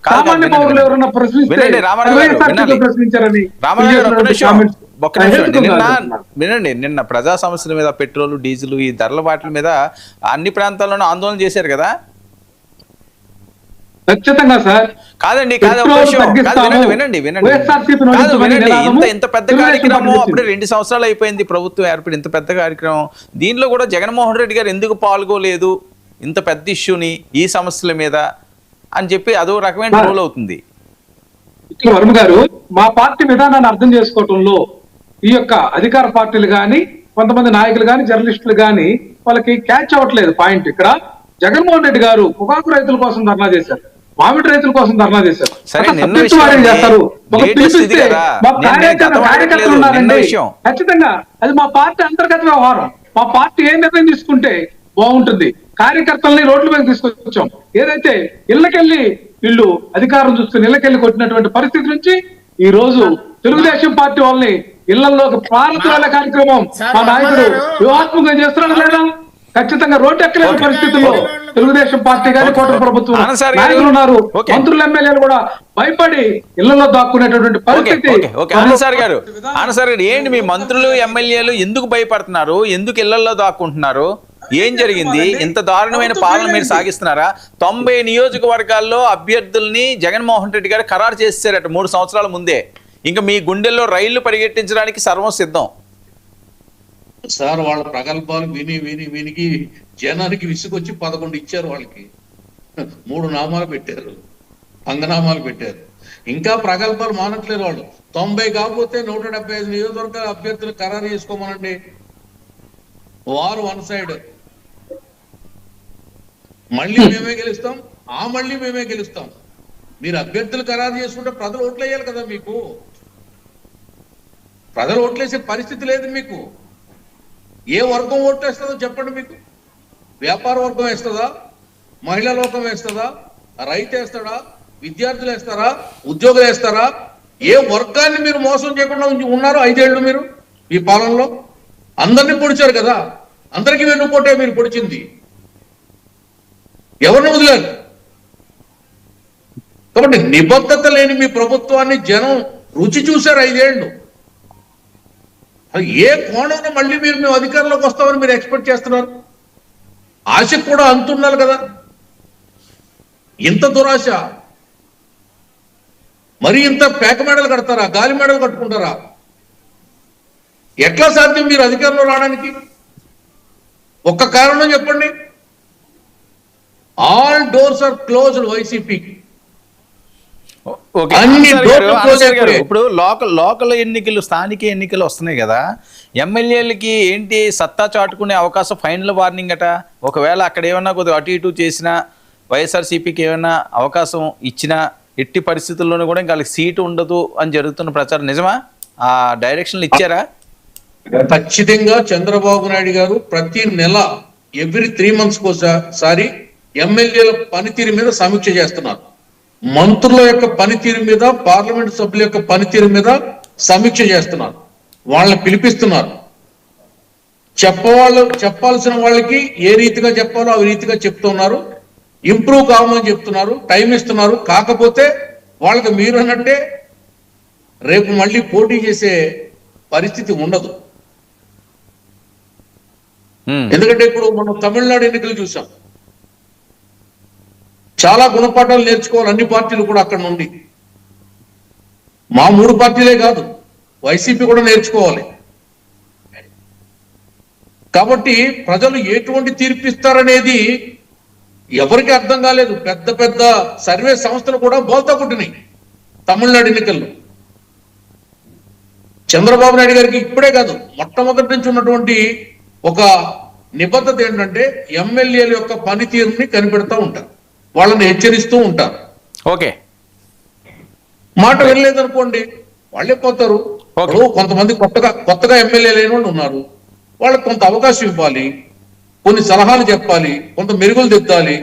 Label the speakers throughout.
Speaker 1: సామాన్య పౌరులు ఎవరన్నా ప్రశ్నిస్తే ప్రశ్నించారని
Speaker 2: వినండి. నిన్న ప్రజా సమస్యల మీద, పెట్రోల్, డీజిల్, ఈ ధరల వాటి మీద అన్ని ప్రాంతాల్లోనూ ఆందోళన చేశారు కదా.
Speaker 1: ఖచ్చితంగా సార్.
Speaker 2: కాదండి, వినండి. ఇంత పెద్ద కార్యక్రమం అప్పుడే 2 సంవత్సరాలు అయిపోయింది ప్రభుత్వం ఏర్పడి, ఇంత పెద్ద కార్యక్రమం. దీనిలో కూడా జగన్మోహన్ రెడ్డి గారు ఎందుకు పాల్గొలేదు ఇంత పెద్ద ఇష్యూని, ఈ సమస్యల మీద అని చెప్పి అదో రకమైన రోల్ అవుతుంది.
Speaker 1: వర్మ గారు, మా పార్టీ విధానాన్ని అర్థం చేసుకోవటంలో ఈ యొక్క అధికార పార్టీలు గాని, కొంతమంది నాయకులు గాని, జర్నలిస్టులు గాని వాళ్ళకి క్యాచ్ అవ్వట్లేదు పాయింట్. ఇక్కడ జగన్మోహన్ రెడ్డి గారు పొగాకు రైతుల కోసం ధర్నా చేశారు, మామిడి రైతుల కోసం ధర్నా చేశారు. చేస్తారు కార్యకర్తలు ఉన్నారండి. ఖచ్చితంగా అది మా పార్టీ అంతర్గత వ్యవహారం. మా పార్టీ ఏ నిర్ణయం తీసుకుంటే బాగుంటుంది. కార్యకర్తల్ని రోడ్ల మీద తీసుకొచ్చాం. ఏదైతే ఇళ్ళకెళ్ళి వీళ్ళు అధికారం చూసుకుని ఇళ్ళకెళ్ళి కొట్టినటువంటి పరిస్థితి నుంచి ఈ రోజు తెలుగుదేశం పార్టీ వాళ్ళని ఇళ్లలోకి పాలన కార్యక్రమం మా నాయకుడు వ్యూహాత్మకంగా చేస్తున్నాడు లేదా? ఖచ్చితంగా రోడ్డు ఎక్కలేని పరిస్థితుల్లో తెలుగుదేశం పార్టీ గాని, కూటమి ప్రభుత్వం నాయకులు ఉన్నారు, మంత్రులు, ఎమ్మెల్యేలు కూడా భయపడి ఇళ్లలో దాక్కునేటటువంటి పరిస్థితి.
Speaker 2: ఆనంద్ గారు, ఏంటి మీ మంత్రులు, ఎమ్మెల్యేలు ఎందుకు భయపడుతున్నారు? ఎందుకు ఇళ్లలో దాక్కుంటున్నారు? ఏం జరిగింది? ఇంత దారుణమైన పాలన మీరు సాగిస్తున్నారా? 90 నియోజకవర్గాల్లో అభ్యర్థుల్ని జగన్మోహన్ రెడ్డి గారు ఖరారు చేశారట 3 సంవత్సరాల ముందే. ఇంకా మీ గుండెల్లో రైళ్లు పరిగెట్టించడానికి సర్వం సిద్ధం.
Speaker 3: సార్, వాళ్ళ ప్రగల్భాలు వినికి జనానికి విసుకొచ్చి 11 ఇచ్చారు. వాళ్ళకి 3 నామాలు పెట్టారు, అంగనామాలు పెట్టారు. ఇంకా ప్రగల్భాలు మానట్లేదు వాళ్ళు. 90 కాకపోతే 175 నియోజకవర్గాల అభ్యర్థులు ఖరారు చేసుకోమనండి. వారు వన్ సైడ్, మళ్ళీ మేమే గెలుస్తాం, మళ్ళీ మేమే గెలుస్తాం. మీరు అభ్యర్థులు ఖరారు చేసుకుంటే ప్రజలు ఓట్లు వేయాలి కదా. మీకు ప్రజలు ఓట్లేసే పరిస్థితి లేదు. మీకు ఏ వర్గం ఓట్లు వేస్తుందో చెప్పండి. మీకు వ్యాపార వర్గం వేస్తుందా, మహిళా లోకం వేస్తుందా, రైతు వేస్తాడా, విద్యార్థులు వేస్తారా, ఉద్యోగులు వేస్తారా? ఏ వర్గాన్ని మీరు మోసం చేయకుండా ఉన్నారు 5 ఏళ్ళు మీరు ఈ పాలనలో? అందరినీ పొడిచారు కదా. అందరికీ వెన్నుపోటే మీరు పొడిచింది. ఎవరిని వదిలేరు. కాబట్టి నిబద్ధత లేని మీ ప్రభుత్వాన్ని జనం రుచి చూశారు 5 ఏళ్ళు. ఏ కోణంలో మళ్ళీ మేము అధికారంలోకి వస్తామని మీరు ఎక్స్పెక్ట్ చేస్తున్నారు? ఆశకు కూడా అంతున్నారు కదా. ఇంత దురాశ, మరి ఇంత పేక మెడలు కడతారా, గాలి మెడలు కట్టుకుంటారా? ఎట్లా సాధ్యం మీరు అధికారంలో రావడానికి? ఒక్క కారణం చెప్పండి. ఆల్ డోర్స్ ఆర్ క్లోజ్డ్ వైసీపీకి.
Speaker 2: ఇప్పుడు లోకల్ ఎన్నికలు, స్థానిక ఎన్నికలు వస్తున్నాయి కదా. ఎమ్మెల్యేలకి ఏంటి సత్తా చాటుకునే అవకాశం, ఫైనల్ వార్నింగ్ అట. ఒకవేళ అక్కడ ఏమన్నా కొద్దిగా అటు ఇటు చేసినా, వైఎస్ఆర్సీపీకి ఏమైనా అవకాశం ఇచ్చినా, ఎట్టి పరిస్థితుల్లోనూ కూడా ఇంకా సీటు ఉండదు అని జరుగుతున్న ప్రచారం నిజమా? ఆ డైరెక్షన్లు ఇచ్చారా?
Speaker 3: ఖచ్చితంగా చంద్రబాబు నాయుడు గారు ప్రతి నెల ఎవ్రీ 3 months కోసారి ఎమ్మెల్యేల పనితీరు మీద సమీక్ష చేస్తున్నారు. మంత్రుల యొక్క పనితీరు మీద, పార్లమెంట్ సభ్యుల యొక్క పనితీరు మీద సమీక్ష చేస్తున్నారు. వాళ్ళని పిలిపిస్తున్నారు. చెప్పాల్సిన వాళ్ళకి ఏ రీతిగా చెప్పాలో ఆ రీతిగా చెప్తున్నారు. ఇంప్రూవ్ కావమని చెప్తున్నారు, టైం ఇస్తున్నారు. కాకపోతే వాళ్ళకి మీరు అన్నట్టే రేపు మళ్ళీ పోటీ చేసే పరిస్థితి ఉండదు. ఎందుకంటే ఇప్పుడు మనం తమిళనాడు ఎన్నికలు చూసాం. చాలా గుణపాఠాలు నేర్చుకోవాలి అన్ని పార్టీలు కూడా అక్కడ నుండి. మా 3 పార్టీలే కాదు, వైసీపీ కూడా నేర్చుకోవాలి. కాబట్టి ప్రజలు ఎటువంటి తీర్పిస్తారనేది ఎవరికి అర్థం కాలేదు. పెద్ద పెద్ద సర్వే సంస్థలు కూడా బోల్తా కొట్టినాయి తమిళనాడు ఎన్నికల్లో. చంద్రబాబు నాయుడు గారికి ఇప్పుడే కాదు, మొట్టమొదటి నుంచి ఉన్నటువంటి ఒక నిబద్ధత ఏంటంటే ఎమ్మెల్యేల యొక్క పనితీరుని కనిపెడతా ఉంటారు, వాళ్ళని హెచ్చరిస్తూ ఉంటారు.
Speaker 2: ఓకే,
Speaker 3: మాట వెళ్ళలేదనుకోండి వాళ్ళే పోతారు. కొంతమంది కొత్తగా ఎమ్మెల్యేలు అయిన వాళ్ళు ఉన్నారు. వాళ్ళకి కొంత అవకాశం ఇవ్వాలి, కొన్ని సలహాలు చెప్పాలి, కొంత మెరుగులు దిద్దాలి.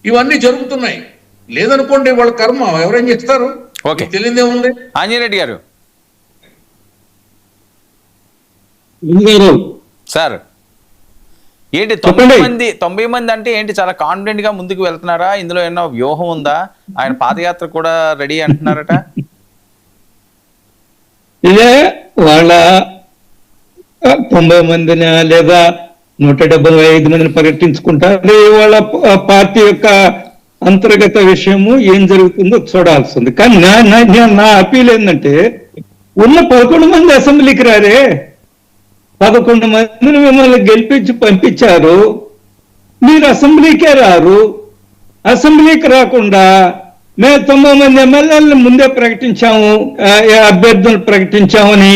Speaker 3: ఇవన్నీ జరుగుతున్నాయి. లేదనుకోండి వాళ్ళ కర్మ, ఎవరేం చేస్తారు? తెలియదేముంది.
Speaker 2: ఆంజనేయుడు గారు సార్, ఏంటి
Speaker 4: చెప్పండి.
Speaker 2: 90 మంది అంటే ఏంటి చాలా కాన్ఫిడెంట్ గా ముందుకు వెళ్తున్నారా? ఇందులో ఏమన్నా వ్యూహం ఉందా? ఆయన పాదయాత్ర కూడా రెడీ అంటున్నారట.
Speaker 4: ఇదే వాళ్ళ 90 మందిని లేదా 175 మందిని ప్రకటించుకుంటారు. వాళ్ళ పార్టీ యొక్క అంతర్గత విషయము ఏం జరుగుతుందో చూడాల్సి ఉంది. కానీ నా అపీల్ ఏంటంటే ఉన్న 11 మంది అసెంబ్లీకి రారే, 11 మందిని మిమ్మల్ని గెలిపించి పంపించారు, మీరు అసెంబ్లీకే రారు. అసెంబ్లీకి రాకుండా మేము 90 మంది ఎమ్మెల్యేలను ముందే ప్రకటించాము, అభ్యర్థులు ప్రకటించామని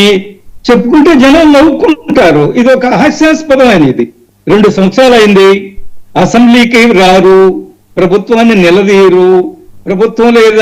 Speaker 4: చెప్పుకుంటే జనం నవ్వుకుంటారు. ఇది ఒక హాస్యాస్పదమైనది. 2 సంవత్సరాలు అయింది, అసెంబ్లీకి రారు, ప్రభుత్వాన్ని నిలదీయరు, ప్రభుత్వంలో ఏదైనా